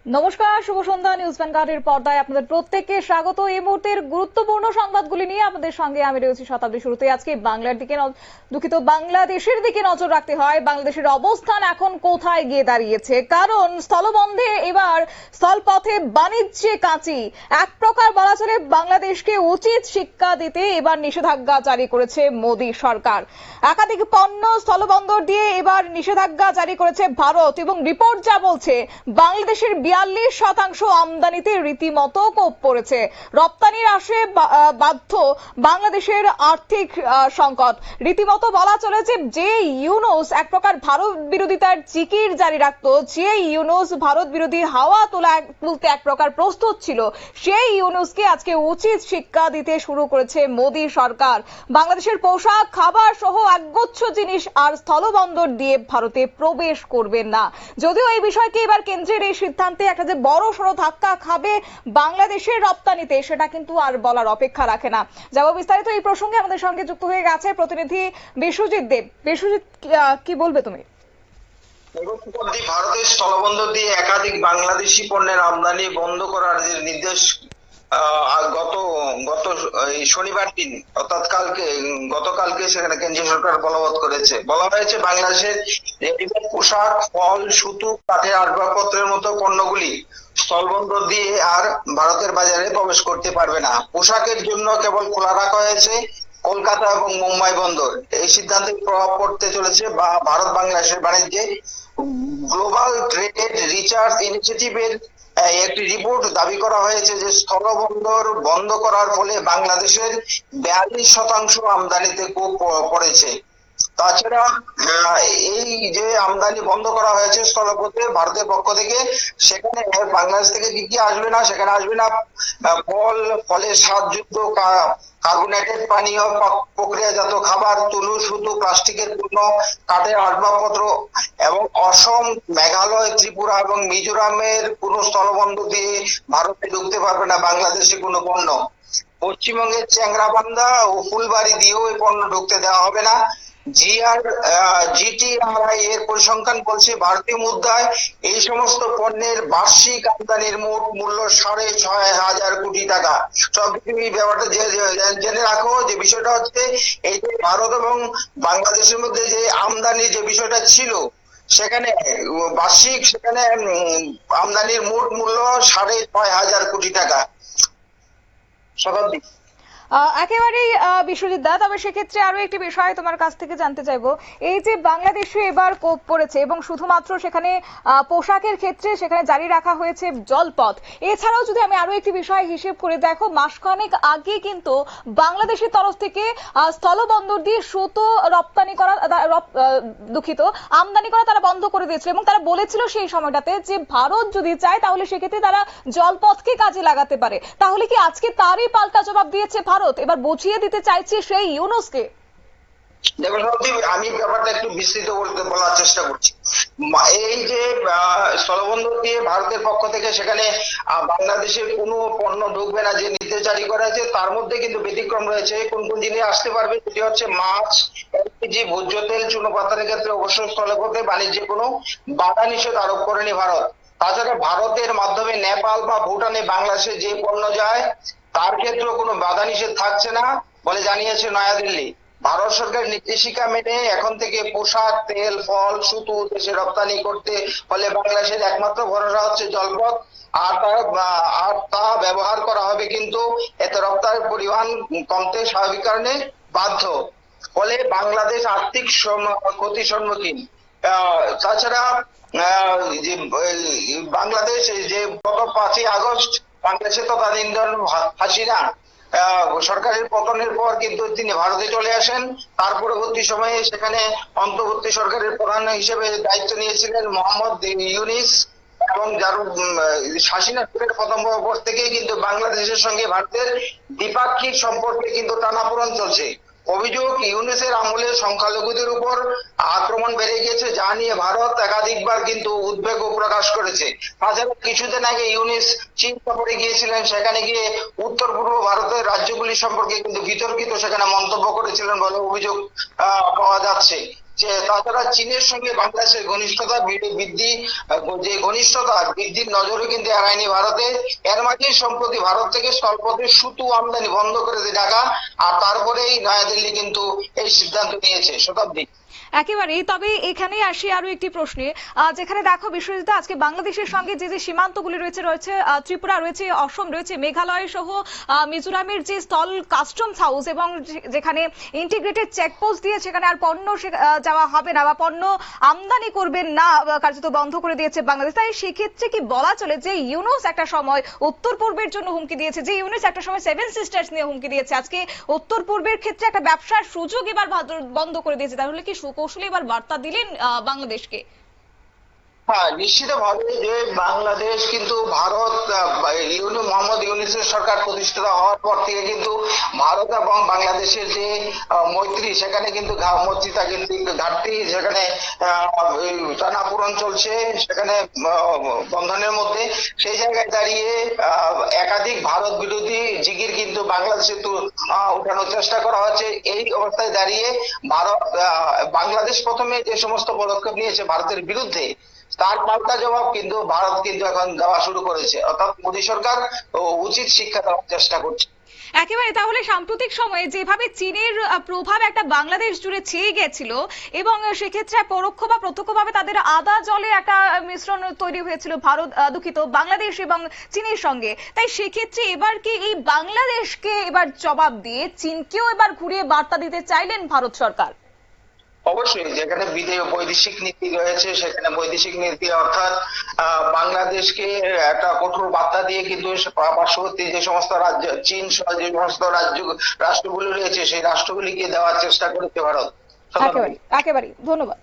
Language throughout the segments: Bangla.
নমস্কার, শুভ সন্ধ্যা। নিউজ ভ্যানগার্ডের পর্দায় আপনাদের প্রত্যেককে স্বাগত। এই মুহূর্তের গুরুত্বপূর্ণ সংবাদগুলি নিয়ে আপনাদের সঙ্গে আমি রয়েছি শতাব্দী। শুরুতে আজকে বাংলাদেশের দিকে নজর রাখতে হয়। বাংলাদেশের অবস্থান এখন কোথায় গিয়ে দাঁড়িয়েছে, কারণ স্থলবন্ধে এবার স্থলপথে বাণিজ্যে কাঁচি। এক প্রকার বলা চলে বাংলাদেশকে উচিত শিক্ষা দিতে এবার নিষেধাজ্ঞা জারি করেছে মোদী সরকার। একাধিক পণ্য স্থলবন্দর দিয়ে এবার নিষেধাজ্ঞা জারি করেছে ভারত, এবং রিপোর্ট যা বলছে বাংলাদেশের 42% আমদানিতে রীতিমতো কোপ পড়েছে। রপ্তানির আসে বাধ্য বাংলাদেশের আর্থিক সংকট। রীতিমতো বলা চলেছে যে ইউনুস এক প্রকার ভারত বিরোধিতার জিকির জারি রাখত, যে ইউনুস ভারত বিরোধী হাওয়া তুলতে এক প্রকার প্রস্তুত ছিল, সেই ইউনুসকে আজকে উচিত শিক্ষা দিতে শুরু করেছে মোদী সরকার। বাংলাদেশের পোশাক, খাবার সহ একগুচ্ছ জিনিস আর স্থলবন্দর দিয়ে ভারতে প্রবেশ করবেন না। যদিও এই বিষয়কে এবার কেন্দ্রের এই সিদ্ধান্তে একটা যে বড় সড়ো ধাক্কা খাবে বাংলাদেশের রপ্তানিতে, সেটা কিন্তু আর বলার অপেক্ষা রাখে না। যাব বিস্তারিত এই প্রসঙ্গে আমাদের সঙ্গে যুক্ত হয়ে গেছে প্রতিনিধি বিশ্বজিৎ দেব। বিশ্বজিৎ, কি বলবে তুমি? ভারতের স্থলবন্দর দিয়ে একাধিক বাংলাদেশি পণ্যের আমদানি বন্ধ করার যে নির্দেশ গত গত শনিবার দিন অর্থাৎ গতকালকে সেখানে কেন্দ্রীয় সরকার বলবৎ করেছে। বলা হয়েছে বাংলাদেশের রেডিমেড পোশাক, ফল, সুতো, কাঠের আসবাবপত্রের মতো পণ্যগুলি স্থলবন্দর দিয়ে আর ভারতের বাজারে প্রবেশ করতে পারবে না। পোশাকের জন্য কেবল খোলা রাখা হয়েছে কলকাতা এবং মুম্বাই বন্দর। এই সিদ্ধান্তের প্রভাব পড়তে চলেছে বা ভারত বাংলাদেশের বাণিজ্যে। গ্লোবাল ট্রেড রিসার্চ ইনিশিয়েটিভের একটি রিপোর্ট দাবি করা হয়েছে যে স্থলবন্দর বন্ধ করার ফলে বাংলাদেশের 42% আমদানিতে কোপ পড়েছে। তাছাড়া এই যে আমদানি বন্ধ করা হয়েছে স্থলপথে ভারতের পক্ষ থেকে, সেখানে বাংলাদেশ থেকে কি কি আসবে না, সেখানে আসবে না ফলের স্বাদযুক্ত কার্বোনেটেড পানীয়, প্রক্রিয়াজাত খাবার, তুলো, সুতো, প্লাস্টিকের পণ্য, কাঠের আসবাবপত্র, এবং অসম, মেঘালয়, ত্রিপুরা এবং মিজোরামের কোন স্থলবন্দর দিয়ে ভারতে ঢুকতে পারবে না বাংলাদেশে কোনো পণ্য। পশ্চিমবঙ্গের চ্যাংরাবান্ধা ও ফুলবাড়ি দিয়েও এই পণ্য ঢুকতে দেওয়া হবে না। জিটিআরআই এর পরিসংখ্যান বলছে ভারতীয় মুদ্রায় এই সমস্ত পণ্যের বার্ষিক আমদানির মোট মূল্য 6,500 কোটি টাকা। সবকিছু ব্যাপারটা জেনে রাখো যে বিষয়টা হচ্ছে এই যে ভারত এবং বাংলাদেশের মধ্যে যে আমদানির যে বিষয়টা ছিল, সেখানে বার্ষিক আমদানির মোট মূল্য 6,500 কোটি টাকা। শতাব্দী। একেবারেই বিশ্বজিৎ দা, তবে সেক্ষেত্রে আরো একটি বিষয় তোমার কাছ থেকে জানতে চাইবো। এই যে বাংলাদেশে এবার কোপ পড়েছে এবং শুধুমাত্র সেখানে পোশাকের ক্ষেত্রে সেখানে জারি রাখা হয়েছে জলপথ, এছাড়াও যদি আমি আরো একটি বিষয় হিসেব করে দেখো, মাসখানেক আগে কিন্তু বাংলাদেশের তরফ থেকে স্থলবন্দর দিয়ে সুতো রপ্তানি করা আমদানি করা তারা বন্ধ করে দিয়েছিল, এবং তারা বলেছিল সেই সময়টাতে যে ভারত যদি চায় তাহলে সেক্ষেত্রে তারা জলপথকে কাজে লাগাতে পারে। তাহলে কি আজকে তারই পাল্টা জবাব দিয়েছে ভারত? এবার বুঝিয়ে দিতে চাইছে সেই ইউনুসকে। দেখুন, আমি ব্যাপারটা একটু বিস্তৃত বলার চেষ্টা করছি। এই যে স্থলবন্দর দিয়ে ভারতের পক্ষ থেকে সেখানে বাংলাদেশের কোনো পণ্য ঢুকবে না যে নির্দেশ জারি করা হয়েছে, তার মধ্যে কিন্তু ব্যতিক্রম রয়েছে। কোন কোন জিনিস আসতে পারবে সেটি হচ্ছে মাছ, এলপিজি, ভোজ্য তেল, চুনোপাতার ক্ষেত্রে অবশ্য স্থলপথে বাণিজ্যে কোনো বাধা নিষেধ আরোপ করেনি ভারত। তাছাড়া ভারতের মাধ্যমে নেপাল বা ভুটানে বাংলাদেশে যে পণ্য যায় তার ক্ষেত্রেও কোনো বাধা নিষেধ থাকছে না বলে জানিয়েছে নয়াদিল্লি। ভারত সরকার নির্দেশিকা মেনে এখন থেকে পোশাক, তেল, ফল, সুতো দেশে রপ্তানি করতে হলে বাংলাদেশের একমাত্র ভরসা হচ্ছে জলপথ। আর তা ব্যবহার করা হবে, কিন্তু এতে রপ্তানির পরিমাণ কমতে স্বাভাবিক কারণে বাধ্য। ফলে বাংলাদেশ আর্থিক ক্ষতির সম্মুখীন। তাছাড়া বাংলাদেশ যে গত 5ই আগস্ট বাংলাদেশে তদানীন্তন হাসিনা সরকারের পতনের পর কিন্তু তিনি ভারতে চলে আসেন। তার পরবর্তী সময়ে সেখানে অন্তর্বর্তী সরকারের প্রধান হিসেবে দায়িত্ব নিয়েছিলেন মোহাম্মদ ইউনুস, এবং যার হাসিনা প্রথম পর থেকেই কিন্তু বাংলাদেশের সঙ্গে ভারতের দ্বিপাক্ষিক সম্পর্কে কিন্তু টানাপোড়েন চলছে। অভিযোগ, ইউনুসের আমলে সংখ্যালঘুদের উপর আক্রমণ বেড়ে গেছে, যা নিয়ে ভারত একাধিকবার কিন্তু উদ্বেগ প্রকাশ করেছে। তাছাড়া কিছুদিন আগে ইউনুস চীন সফরে গিয়েছিলেন, সেখানে গিয়ে উত্তর পূর্ব ভারতের রাজ্যগুলি সম্পর্কে কিন্তু বিতর্কিত সেখানে মন্তব্য করেছিলেন বলে অভিযোগ পাওয়া যাচ্ছে। যে তাছাড়া চীনের সঙ্গে বাংলাদেশের ঘনিষ্ঠতা বৃদ্ধি, যে ঘনিষ্ঠতা বৃদ্ধির নজরে কিন্তু এড়ায়নি ভারতে। এর মাঝে সম্প্রতি ভারত থেকে স্থলপথে সুতো আমদানি বন্ধ করে দেয় ঢাকা, আর তারপরেই নয়াদিল্লি কিন্তু এই সিদ্ধান্ত নিয়েছে। শতাব্দী। একেবারেই। তবে এখানে আসি আরো একটি প্রশ্নে, যেখানে দেখো বিশ্বজিৎ, আজকে বাংলাদেশের সঙ্গে যে যে সীমান্তগুলি রয়েছে ত্রিপুরা রয়েছে, অসম রয়েছে, মেঘালয় সহ মিজোরামের যে স্থল কাস্টমস হাউস এবং যেখানে ইন্টিগ্রেটেড চেকপোস্ট দিয়ে সেখানে আর পণ্য যাওয়া হবে না বা পণ্য আমদানি করবেন না, কার্যত বন্ধ করে দিয়েছে বাংলাদেশ। তাই সেক্ষেত্রে কি বলা চলে যে ইউনুস একটা সময় উত্তর পূর্বের জন্য হুমকি দিয়েছে, যে ইউনুস একটা সময় সেভেন সিস্টার্স নিয়ে হুমকি দিয়েছে, আজকে উত্তর পূর্বের ক্ষেত্রে একটা ব্যবসার সুযোগ এবার বন্ধ করে দিয়েছে, তাহলে কি কৌশলে এবার বার্তা দিলেন বাংলাদেশকে? হ্যাঁ, নিশ্চিতভাবে যে বাংলাদেশ কিন্তু ভারত, মোহাম্মদ ইউনূসের সরকার প্রতিষ্ঠিত হওয়ার পর থেকে কিন্তু ভারত এবং বাংলাদেশের যে মৈত্রী, সেখানে কিন্তু মৈত্রীতা কিন্তু ঘাটতি, সেখানে টানাপোড়েন চলছে, সেখানে বন্ধনের মধ্যে। সেই জায়গায় দাঁড়িয়ে একাধিক ভারত বিরোধী জিগির কিন্তু বাংলাদেশে উঠানোর চেষ্টা করা হচ্ছে। এই অবস্থায় দাঁড়িয়ে বাংলাদেশ প্রথমে যে সমস্ত পদক্ষেপ নিয়েছে ভারতের বিরুদ্ধে, তার পাল্টা জবাব কিন্তু ভারত কিন্তু এখন দেওয়া শুরু করেছে। অর্থাৎ মোদী সরকার উচিত শিক্ষা দেওয়ার চেষ্টা করছে। একেবারে। তাহলে সাম্প্রতিক সময়ে যেভাবে চীনের প্রভাব একটা বাংলাদেশ জুড়ে ছেয়ে গেছিল এবং সেক্ষেত্রে পরোক্ষ বা প্রত্যক্ষভাবে তাদের আদা জলে একটা মিশ্রণ তৈরি হয়েছিল বাংলাদেশ এবং চীনের সঙ্গে, তাই সেক্ষেত্রে এবার কি এই বাংলাদেশকে এবার জবাব দিয়ে চীনকেও এবার ঘুরিয়ে বার্তা দিতে চাইলেন ভারত সরকার? অবশ্যই, যেখানে বৈদেশিক নীতি রয়েছে, সেখানে বৈদেশিক নীতি অর্থাৎ বাংলাদেশকে একটা কঠোর বার্তা দিয়ে কিন্তু পার্শ্ববর্তী যে সমস্ত রাজ্য, চীন সহ যে সমস্ত রাষ্ট্রগুলি রয়েছে, সেই রাষ্ট্রগুলিকে দেওয়ার চেষ্টা করেছে ভারত। একেবারে ধন্যবাদ।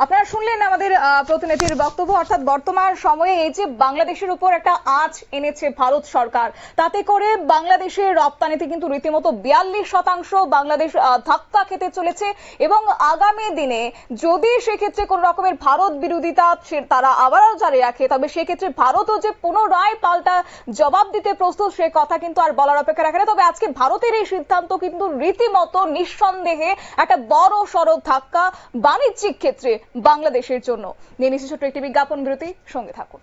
আপনারা শুনলেন আমাদের প্রতিনিধির বক্তব্য। অর্থাৎ বর্তমান সময়ে এই যে বাংলাদেশের উপর একটা আঁচ এনেছে ভারত সরকার, তাতে করে বাংলাদেশের রপ্তানিতে কিন্তু রীতিমতো 42% বাংলাদেশ ধাক্কা খেতে চলেছে এবং আগামী দিনে যদি সেক্ষেত্রে কোন রকমের ভারত বিরোধিতা তারা আবারও জারি রাখে, তবে সেক্ষেত্রে ভারতও যে পুনরায় পাল্টা জবাব দিতে প্রস্তুত, সে কথা কিন্তু আর বলার অপেক্ষা রাখে না। তবে আজকে ভারতের এই সিদ্ধান্ত কিন্তু রীতিমতো নিঃসন্দেহে একটা বড় সড় ধাক্কা বাণিজ্যিক ক্ষেত্রে বাংলাদেশের জন্য। নিয়ে নিচ্ছি ছোট্ট একটি বিজ্ঞাপন বিরতি, সঙ্গে থাকুন।